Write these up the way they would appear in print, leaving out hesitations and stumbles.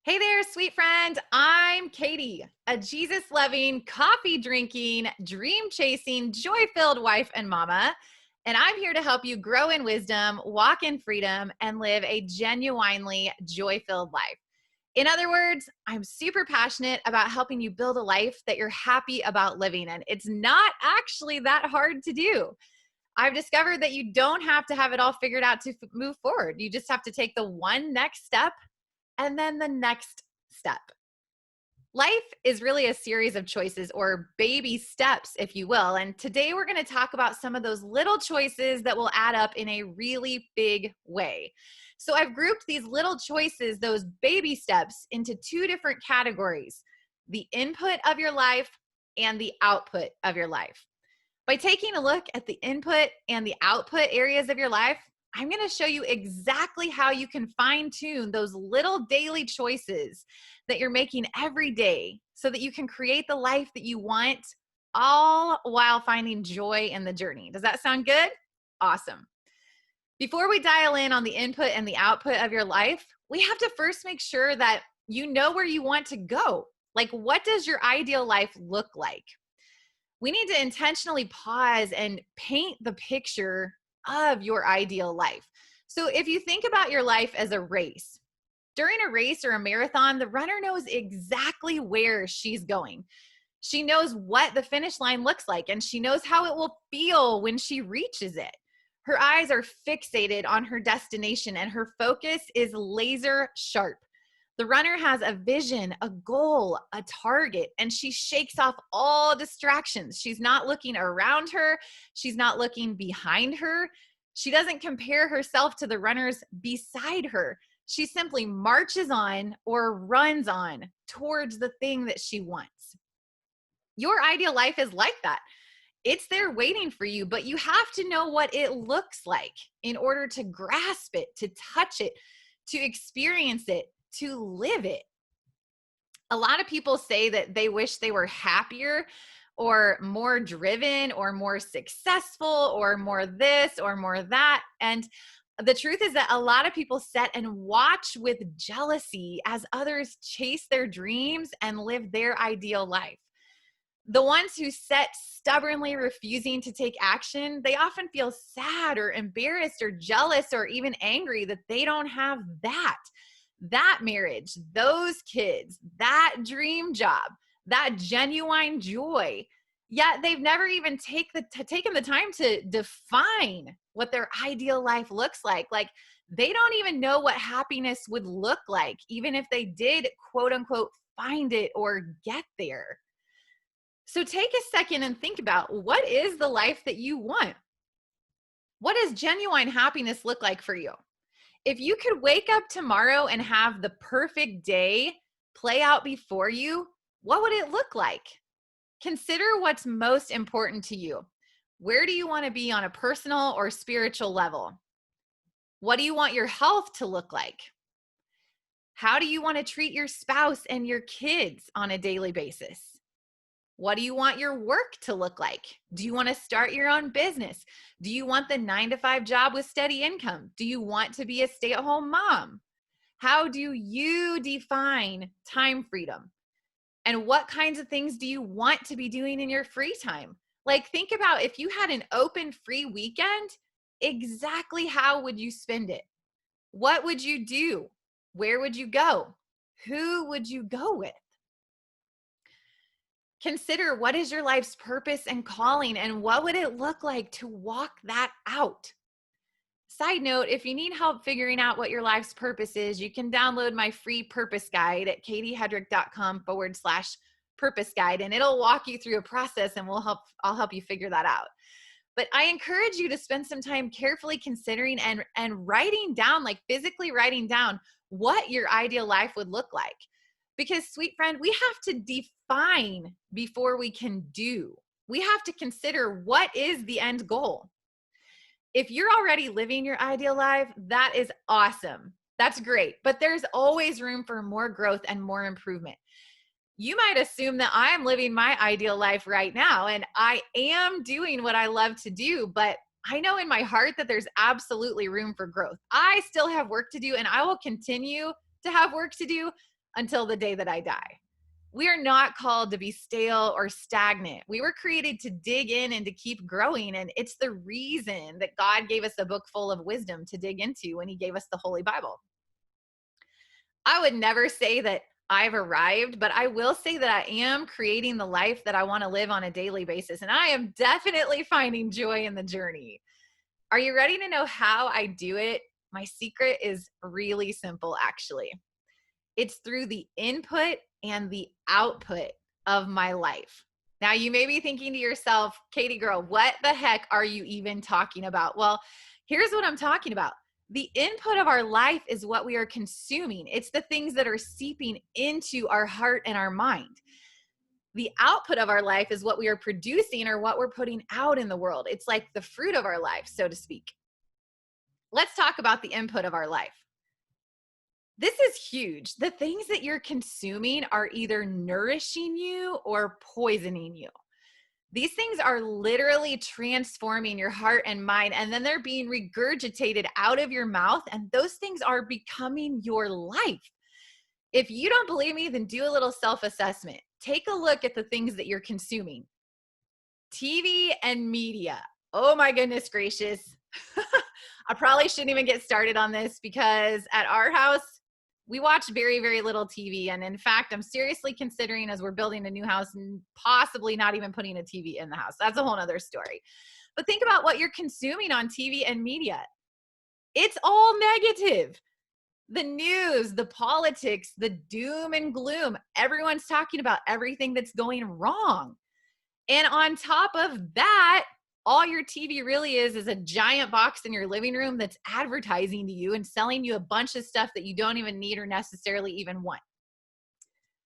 Hey there, sweet friend. I'm Katie, a Jesus loving, coffee drinking, dream chasing, joy filled wife and mama. And I'm here to help you grow in wisdom, walk in freedom, and live a genuinely joy filled life. In other words, I'm super passionate about helping you build a life that you're happy about living. And it's not actually that hard to do. I've discovered that you don't have to have it all figured out to move forward. You just have to take the one next step and then the next step. Life is really a series of choices or baby steps, if you will. And today we're going to talk about some of those little choices that will add up in a really big way. So I've grouped these little choices, those baby steps, into two different categories: the input of your life and the output of your life. By taking a look at the input and the output areas of your life, I'm going to show you exactly how you can fine tune those little daily choices that you're making every day so that you can create the life that you want, all while finding joy in the journey. Does that sound good? Awesome. Before we dial in on the input and the output of your life, we have to first make sure that you know where you want to go. Like, what does your ideal life look like? We need to intentionally pause and paint the picture of your ideal life. So if you think about your life as a race, during a race or a marathon, the runner knows exactly where she's going. She knows what the finish line looks like, and she knows how it will feel when she reaches it. Her eyes are fixated on her destination, and her focus is laser sharp. The runner has a vision, a goal, a target, and she shakes off all distractions. She's not looking around her. She's not looking behind her. She doesn't compare herself to the runners beside her. She simply marches on or runs on towards the thing that she wants. Your ideal life is like that. It's there waiting for you, but you have to know what it looks like in order to grasp it, to touch it, to experience it, to live it. A lot of people say that they wish they were happier or more driven or more successful or more this or more that. And the truth is that a lot of people sit and watch with jealousy as others chase their dreams and live their ideal life. The ones who sit stubbornly refusing to take action, they often feel sad or embarrassed or jealous or even angry that they don't have that marriage, those kids, that dream job, that genuine joy. Yet they've never even taken the time to define what their ideal life looks like. Like, they don't even know what happiness would look like, even if they did, quote unquote, find it or get there. So take a second and think about, what is the life that you want? What does genuine happiness look like for you? If you could wake up tomorrow and have the perfect day play out before you, what would it look like? Consider what's most important to you. Where do you want to be on a personal or spiritual level? What do you want your health to look like? How do you want to treat your spouse and your kids on a daily basis? What do you want your work to look like? Do you want to start your own business? Do you want the 9-to-5 job with steady income? Do you want to be a stay-at-home mom? How do you define time freedom? And what kinds of things do you want to be doing in your free time? Like, think about, if you had an open free weekend, exactly how would you spend it? What would you do? Where would you go? Who would you go with? Consider, what is your life's purpose and calling, and what would it look like to walk that out? Side note, if you need help figuring out what your life's purpose is, you can download my free purpose guide at katiehedrick.com/purpose guide, and it'll walk you through a process, and I'll help you figure that out. But I encourage you to spend some time carefully considering and writing down, like physically writing down, what your ideal life would look like. Because, sweet friend, we have to define before we can do. We have to consider, what is the end goal? If you're already living your ideal life, that is awesome. That's great. But there's always room for more growth and more improvement. You might assume that I am living my ideal life right now, and I am doing what I love to do, but I know in my heart that there's absolutely room for growth. I still have work to do, and I will continue to have work to do. until the day that I die. We are not called to be stale or stagnant. We were created to dig in and to keep growing. And it's the reason that God gave us a book full of wisdom to dig into when he gave us the Holy Bible. I would never say that I've arrived, but I will say that I am creating the life that I want to live on a daily basis. And I am definitely finding joy in the journey. Are you ready to know how I do it? My secret is really simple, actually. It's through the input and the output of my life. Now, you may be thinking to yourself, Katie girl, what the heck are you even talking about? Well, here's what I'm talking about. The input of our life is what we are consuming. It's the things that are seeping into our heart and our mind. The output of our life is what we are producing or what we're putting out in the world. It's like the fruit of our life, so to speak. Let's talk about the input of our life. This is huge. The things that you're consuming are either nourishing you or poisoning you. These things are literally transforming your heart and mind, and then they're being regurgitated out of your mouth, and those things are becoming your life. If you don't believe me, then do a little self-assessment. Take a look at the things that you're consuming. TV and media. Oh my goodness gracious. I probably shouldn't even get started on this because at our house, we watch very, very little TV. And in fact, I'm seriously considering as we're building a new house and possibly not even putting a TV in the house. That's a whole nother story. But think about what you're consuming on TV and media. It's all negative. The news, the politics, the doom and gloom. Everyone's talking about everything that's going wrong. And on top of that, all your TV really is a giant box in your living room that's advertising to you and selling you a bunch of stuff that you don't even need or necessarily even want.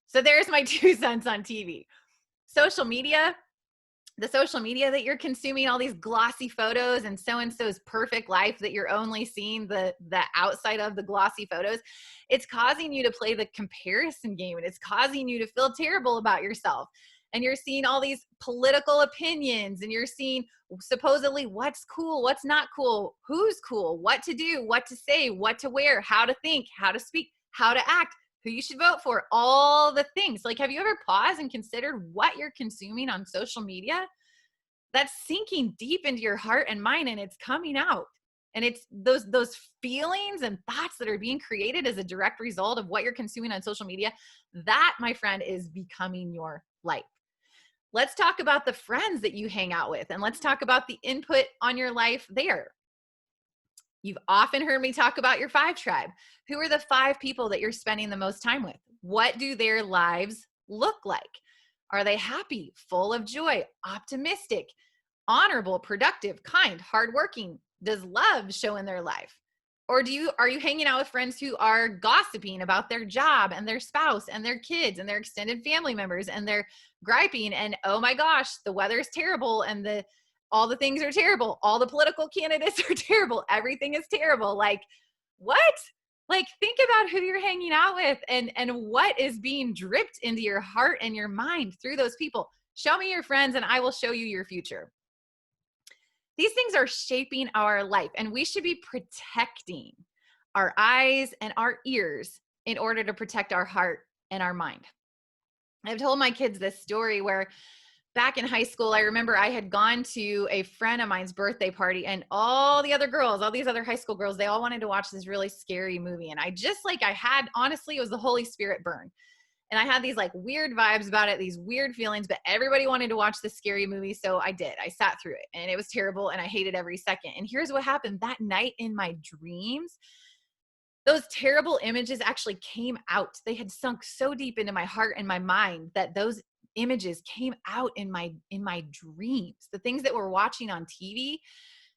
So there's my 2 cents on TV. Social media, the social media that you're consuming, all these glossy photos and so-and-so's perfect life that you're only seeing the outside of the glossy photos, it's causing you to play the comparison game, and it's causing you to feel terrible about yourself. And you're seeing all these political opinions, and you're seeing supposedly what's cool, what's not cool, who's cool, what to do, what to say, what to wear, how to think, how to speak, how to act, who you should vote for, all the things. Like, have you ever paused and considered what you're consuming on social media? That's sinking deep into your heart and mind, and it's coming out. And it's those feelings and thoughts that are being created as a direct result of what you're consuming on social media. That, my friend, is becoming your life. Let's talk about the friends that you hang out with, and let's talk about the input on your life there. You've often heard me talk about your 5 tribe. Who are the 5 people that you're spending the most time with? What do their lives look like? Are they happy, full of joy, optimistic, honorable, productive, kind, hardworking? Does love show in their life? Or are you hanging out with friends who are gossiping about their job and their spouse and their kids and their extended family members, and they're griping and, oh my gosh, the weather is terrible and all the things are terrible. All the political candidates are terrible. Everything is terrible. Like, what? Like, think about who you're hanging out with and what is being dripped into your heart and your mind through those people. Show me your friends and I will show you your future. These things are shaping our life, and we should be protecting our eyes and our ears in order to protect our heart and our mind. I've told my kids this story where back in high school, I remember I had gone to a friend of mine's birthday party, and all the other girls, all these other high school girls, they all wanted to watch this really scary movie. And honestly, it was the Holy Spirit burn. And I had these like weird vibes about it, these weird feelings, but everybody wanted to watch this scary movie. So I did. I sat through it, and it was terrible, and I hated every second. And here's what happened that night in my dreams. Those terrible images actually came out. They had sunk so deep into my heart and my mind that those images came out in my dreams, the things that we're watching on TV.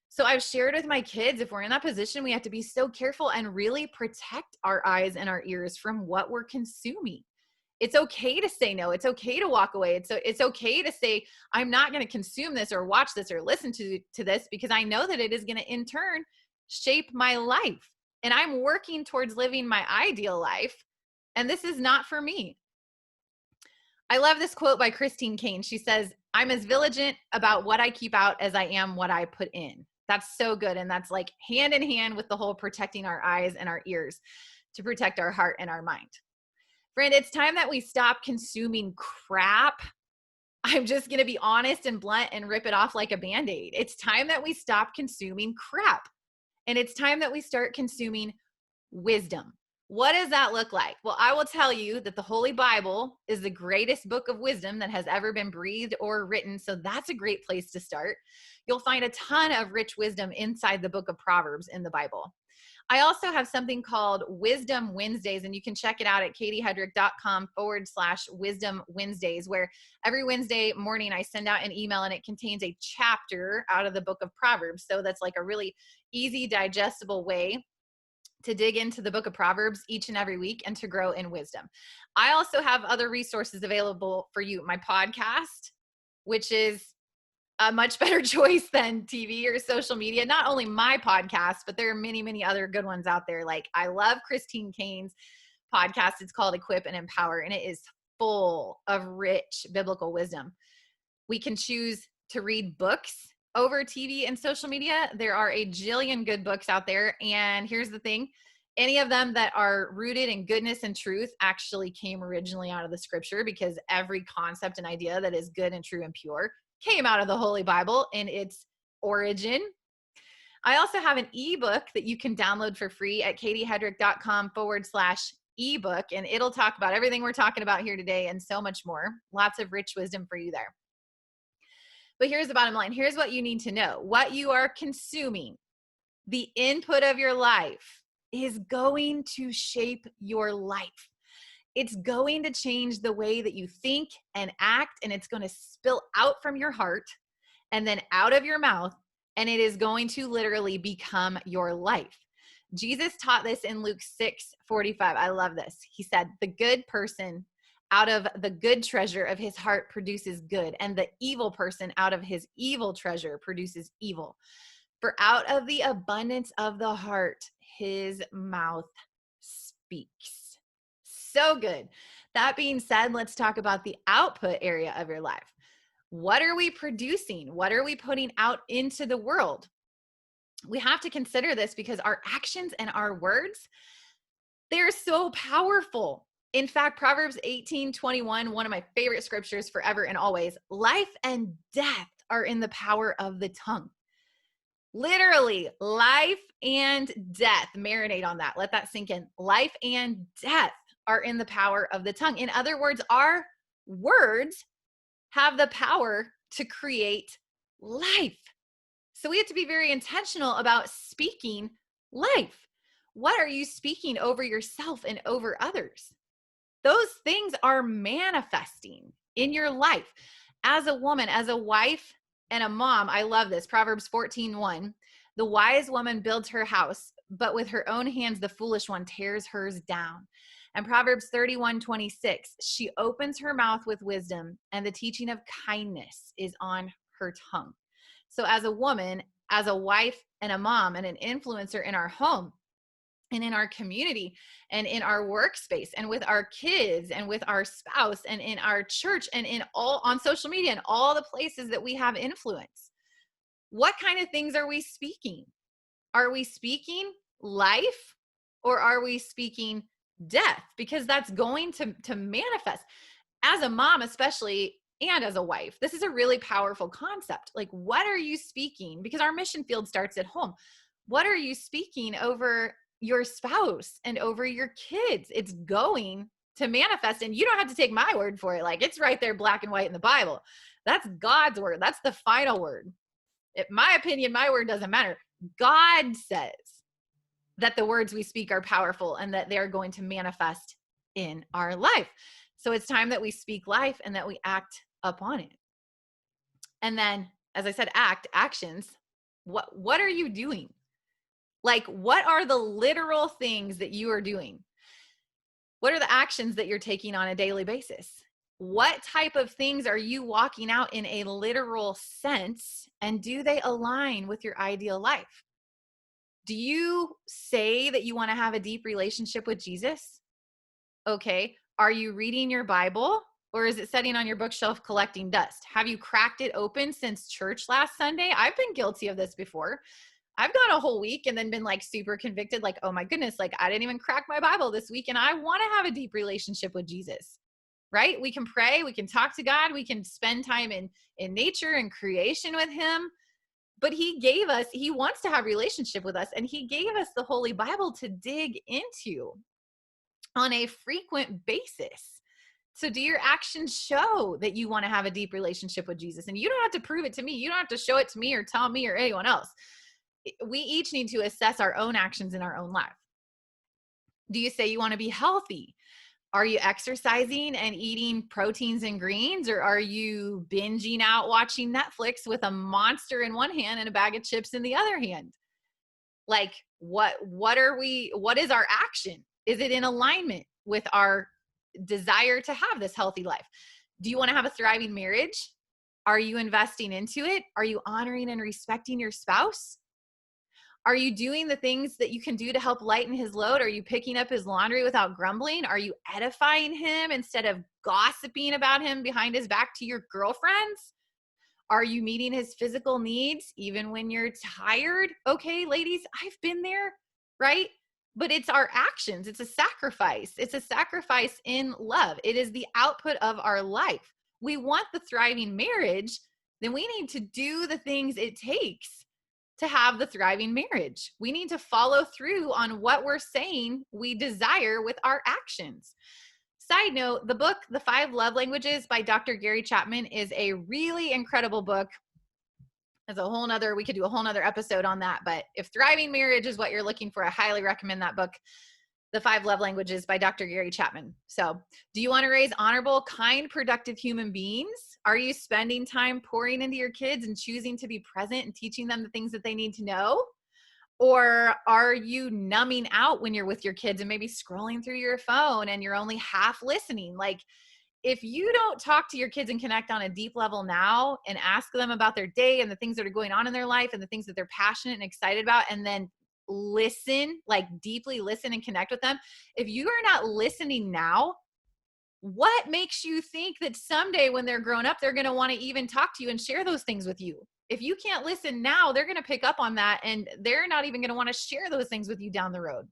So I've shared with my kids, if we're in that position, we have to be so careful and really protect our eyes and our ears from what we're consuming. It's okay to say no. It's okay to walk away. It's okay to say, I'm not going to consume this or watch this or listen to this, because I know that it is going to in turn shape my life. And I'm working towards living my ideal life. And this is not for me. I love this quote by Christine Kane. She says, I'm as vigilant about what I keep out as I am what I put in. That's so good. And that's like hand in hand with the whole protecting our eyes and our ears to protect our heart and our mind. Friend, it's time that we stop consuming crap. I'm just going to be honest and blunt and rip it off like a Band-Aid. It's time that we stop consuming crap. And it's time that we start consuming wisdom. What does that look like? Well, I will tell you that the Holy Bible is the greatest book of wisdom that has ever been breathed or written. So that's a great place to start. You'll find a ton of rich wisdom inside the book of Proverbs in the Bible. I also have something called Wisdom Wednesdays, and you can check it out at katiehedrick.com/Wisdom Wednesdays, where every Wednesday morning I send out an email and it contains a chapter out of the book of Proverbs. So that's like a really easy, digestible way to dig into the book of Proverbs each and every week and to grow in wisdom. I also have other resources available for you. My podcast, which is a much better choice than TV or social media. Not only my podcast, but there are many, many other good ones out there. Like I love Christine Cain's podcast. It's called Equip and Empower, and it is full of rich biblical wisdom. We can choose to read books over TV and social media. There are a jillion good books out there. And here's the thing. Any of them that are rooted in goodness and truth actually came originally out of the scripture, because every concept and idea that is good and true and pure came out of the Holy Bible in its origin. I also have an ebook that you can download for free at katiehedrick.com/ebook, and it'll talk about everything we're talking about here today and so much more. Lots of rich wisdom for you there. But here's the bottom line. Here's what you need to know. What you are consuming, the input of your life, is going to shape your life. It's going to change the way that you think and act, and it's going to spill out from your heart and then out of your mouth, and it is going to literally become your life. Jesus taught this in Luke 6:45. I love this. He said, the good person out of the good treasure of his heart produces good, and the evil person out of his evil treasure produces evil. For out of the abundance of the heart, his mouth speaks. So good. That being said, let's talk about the output area of your life. What are we producing? What are we putting out into the world? We have to consider this because our actions and our words, they're so powerful. In fact, Proverbs 18:21, one of my favorite scriptures forever and always, life and death are in the power of the tongue. Literally, life and death. Marinate on that. Let that sink in. Life and death are in the power of the tongue. In other words, our words have the power to create life. So we have to be very intentional about speaking life. What are you speaking over yourself and over others? Those things are manifesting in your life. As a woman, as a wife and a mom, I love this. Proverbs 14:1, the wise woman builds her house, but with her own hands, the foolish one tears hers down. And Proverbs 31:26, she opens her mouth with wisdom, and the teaching of kindness is on her tongue. So as a woman, as a wife and a mom and an influencer in our home and in our community and in our workspace and with our kids and with our spouse and in our church and in all on social media and all the places that we have influence, what kind of things are we speaking? Are we speaking life, or are we speaking death? Because that's going to manifest. As a mom especially, and as a wife, this is a really powerful concept. Like, what are you speaking? Because our mission field starts at home. What are you speaking over your spouse and over your kids? It's going to manifest, and you don't have to take my word for it. Like, it's right there black and white in the Bible. That's God's word. That's the final word. In my opinion, my word doesn't matter. God says that the words we speak are powerful and that they are going to manifest in our life. So it's time that we speak life and that we act upon it. And then, as I said, actions. What are you doing? Like, what are the literal things that you are doing? What are the actions that you're taking on a daily basis? What type of things are you walking out in a literal sense, and do they align with your ideal life? Do you say that you want to have a deep relationship with Jesus? Okay. Are you reading your Bible, or is it sitting on your bookshelf collecting dust? Have you cracked it open since church last Sunday? I've been guilty of this before. I've gone a whole week and then been like super convicted, like, oh my goodness, like I didn't even crack my Bible this week and I want to have a deep relationship with Jesus, right? We can pray, we can talk to God, we can spend time in nature and creation with him. But he wants to have relationship with us, and he gave us the Holy Bible to dig into on a frequent basis. So do your actions show that you want to have a deep relationship with Jesus? And you don't have to prove it to me. You don't have to show it to me or tell me or anyone else. We each need to assess our own actions in our own life. Do you say you want to be healthy? Are you exercising and eating proteins and greens, or are you binging out watching Netflix with a Monster in one hand and a bag of chips in the other hand? Like what is our action? Is it in alignment with our desire to have this healthy life? Do you want to have a thriving marriage? Are you investing into it? Are you honoring and respecting your spouse? Are you doing the things that you can do to help lighten his load? Are you picking up his laundry without grumbling? Are you edifying him instead of gossiping about him behind his back to your girlfriends? Are you meeting his physical needs even when you're tired? Okay, ladies, I've been there, right? But it's our actions. It's a sacrifice. It's a sacrifice in love. It is the output of our life. We want the thriving marriage, then we need to do the things it takes to have the thriving marriage. We need to follow through on what we're saying we desire with our actions. Side note, the book, The 5 Love Languages by Dr. Gary Chapman, is a really incredible book. We could do a whole nother episode on that. But if thriving marriage is what you're looking for, I highly recommend that book, The 5 Love Languages by Dr. Gary Chapman. So do you want to raise honorable, kind, productive human beings? Are you spending time pouring into your kids and choosing to be present and teaching them the things that they need to know? Or are you numbing out when you're with your kids and maybe scrolling through your phone and you're only half listening? Like, if you don't talk to your kids and connect on a deep level now and ask them about their day and the things that are going on in their life and the things that they're passionate and excited about, and then listen, like deeply listen and connect with them. If you are not listening now, what makes you think that someday when they're grown up, they're going to want to even talk to you and share those things with you? If you can't listen now, they're going to pick up on that and they're not even going to want to share those things with you down the road.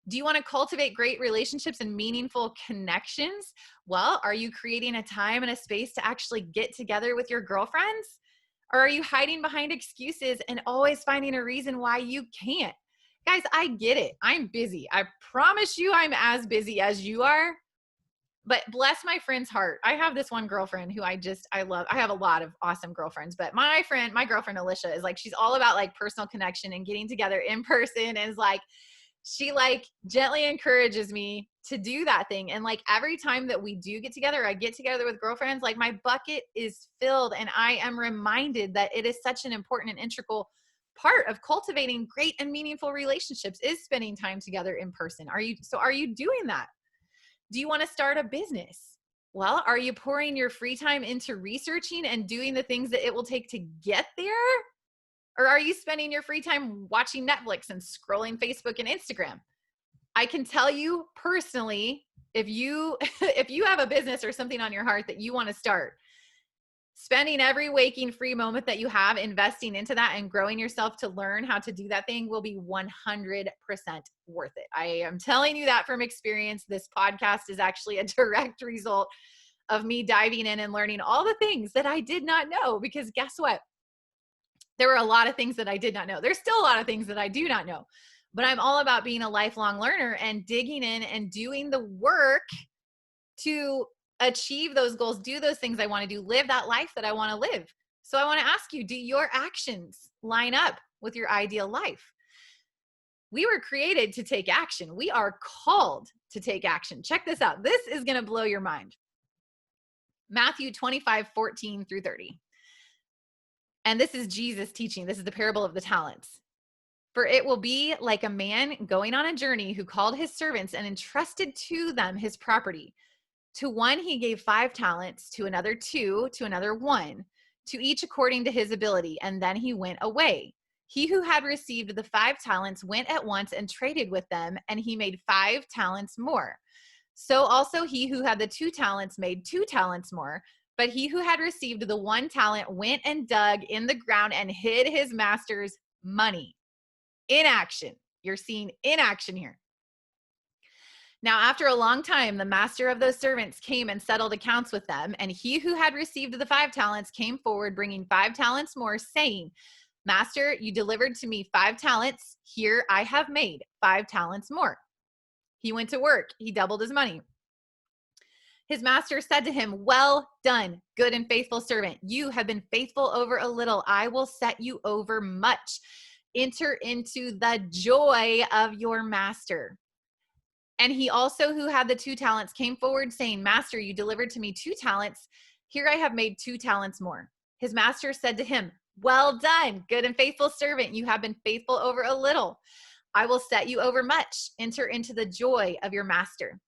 Do you want to cultivate great relationships and meaningful connections? Well, are you creating a time and a space to actually get together with your girlfriends? Or are you hiding behind excuses and always finding a reason why you can't? Guys, I get it. I'm busy. I promise you I'm as busy as you are. But bless my friend's heart. I have this one girlfriend who I love. I have a lot of awesome girlfriends, but my girlfriend Alicia is like, she's all about like personal connection and getting together in person, and is like, she like gently encourages me to do that thing. And like every time that we do get together, I get together with girlfriends, like my bucket is filled and I am reminded that it is such an important and integral part of cultivating great and meaningful relationships is spending time together in person. Are you doing that? Do you want to start a business? Well, are you pouring your free time into researching and doing the things that it will take to get there? Or are you spending your free time watching Netflix and scrolling Facebook and Instagram? I can tell you personally, if you have a business or something on your heart that you want to start, spending every waking free moment that you have investing into that and growing yourself to learn how to do that thing will be 100% worth it. I am telling you that from experience. This podcast is actually a direct result of me diving in and learning all the things that I did not know, because guess what? There were a lot of things that I did not know. There's still a lot of things that I do not know, but I'm all about being a lifelong learner and digging in and doing the work to achieve those goals, do those things I want to do, live that life that I want to live. So I want to ask you, do your actions line up with your ideal life? We were created to take action. We are called to take action. Check this out. This is going to blow your mind. Matthew 25:14-30. And this is Jesus teaching. This is the parable of the talents. For it will be like a man going on a journey who called his servants and entrusted to them his property. To one he gave 5 talents, to another 2, to another 1, to each according to his ability. And then he went away. He who had received the 5 talents went at once and traded with them, and he made 5 talents more. So also he who had the 2 talents made 2 talents more. But he who had received the 1 talent went and dug in the ground and hid his master's money. In action. You're seeing in action here. Now, after a long time, the master of those servants came and settled accounts with them. And he who had received the 5 talents came forward, bringing 5 talents more, saying, Master, you delivered to me 5 talents. Here I have made 5 talents more. He went to work. He doubled his money. His master said to him, Well done, good and faithful servant. You have been faithful over a little. I will set you over much. Enter into the joy of your master. And he also, who had the 2 talents, came forward saying, Master, you delivered to me 2 talents. Here I have made 2 talents more. His master said to him, Well done, good and faithful servant. You have been faithful over a little. I will set you over much. Enter into the joy of your master.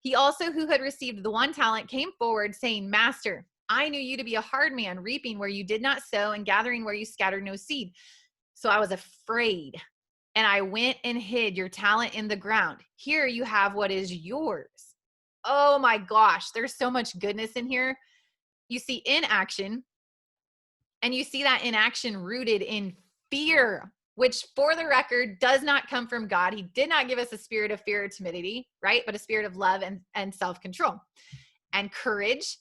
He also, who had received the 1 talent, came forward saying, Master, I knew you to be a hard man, reaping where you did not sow and gathering where you scattered no seed. So I was afraid, and I went and hid your talent in the ground. Here you have what is yours. Oh my gosh, there's so much goodness in here. You see inaction, and you see that inaction rooted in fear, which for the record does not come from God. He did not give us a spirit of fear or timidity, right? But a spirit of love and self-control and courage.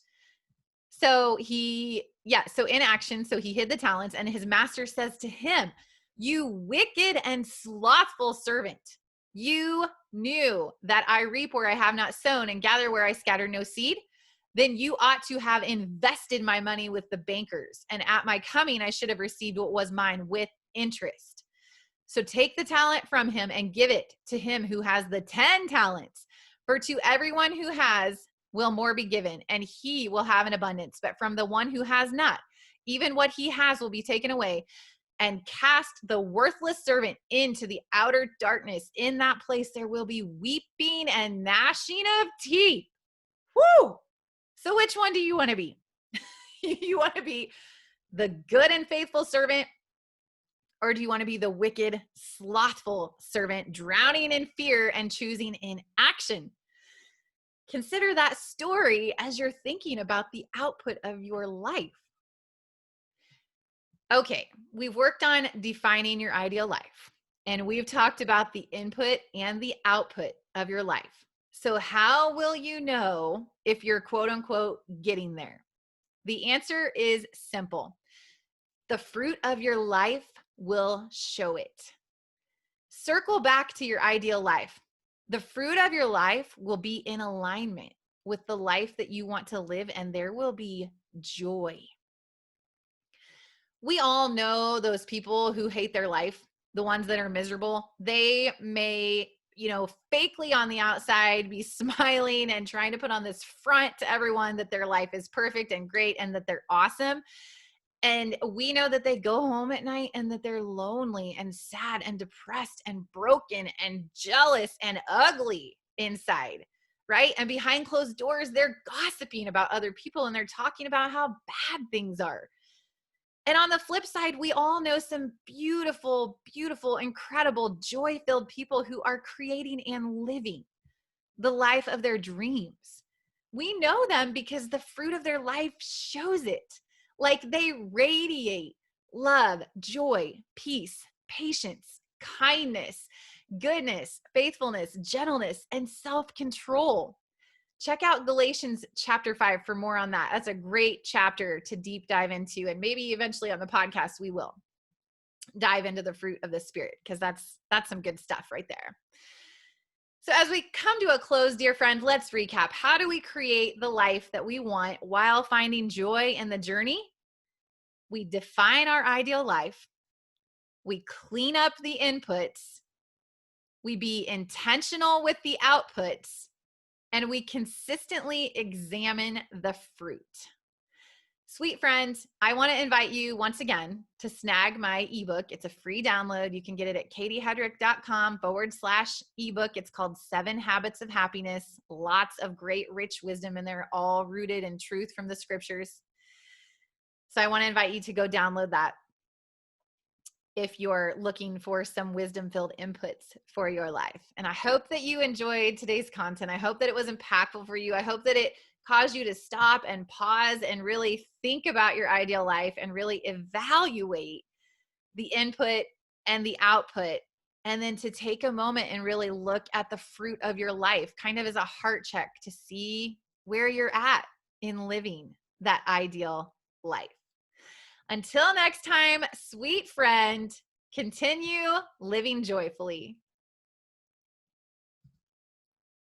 So inaction, so he hid the talents, and his master says to him, You wicked and slothful servant, you knew that I reap where I have not sown and gather where I scatter no seed. Then you ought to have invested my money with the bankers, and at my coming I should have received what was mine with interest. So take the talent from him and give it to him who has the 10 talents. For to everyone who has will more be given, and he will have an abundance. But from the one who has not, even what he has will be taken away. And cast the worthless servant into the outer darkness. In that place there will be weeping and gnashing of teeth. Woo! So which one do you want to be? You want to be the good and faithful servant? Or do you want to be the wicked, slothful servant, drowning in fear and choosing inaction? Consider that story as you're thinking about the output of your life. Okay, we've worked on defining your ideal life, and we've talked about the input and the output of your life. So how will you know if you're quote unquote getting there? The answer is simple. The fruit of your life will show it. Circle back to your ideal life. The fruit of your life will be in alignment with the life that you want to live, and there will be joy. We all know those people who hate their life, the ones that are miserable. They may, fakely on the outside be smiling and trying to put on this front to everyone that their life is perfect and great and that they're awesome. And we know that they go home at night and that they're lonely and sad and depressed and broken and jealous and ugly inside, right? And behind closed doors, they're gossiping about other people and they're talking about how bad things are. And on the flip side, we all know some beautiful, beautiful, incredible, joy-filled people who are creating and living the life of their dreams. We know them because the fruit of their life shows it. Like they radiate love, joy, peace, patience, kindness, goodness, faithfulness, gentleness, and self-control. Check out Galatians chapter 5 for more on that. That's a great chapter to deep dive into. And maybe eventually on the podcast, we will dive into the fruit of the Spirit, because that's some good stuff right there. So as we come to a close, dear friend, let's recap. How do we create the life that we want while finding joy in the journey? We define our ideal life. We clean up the inputs. We be intentional with the outputs. And we consistently examine the fruit. Sweet friends, I want to invite you once again to snag my ebook. It's a free download. You can get it at katiehedrick.com/ebook. It's called 7 Habits of Happiness. Lots of great, rich wisdom in there, all rooted in truth from the scriptures. So I want to invite you to go download that if you're looking for some wisdom-filled inputs for your life. And I hope that you enjoyed today's content. I hope that it was impactful for you. I hope that it cause you to stop and pause and really think about your ideal life and really evaluate the input and the output. And then to take a moment and really look at the fruit of your life, kind of as a heart check to see where you're at in living that ideal life. Until next time, sweet friend, continue living joyfully.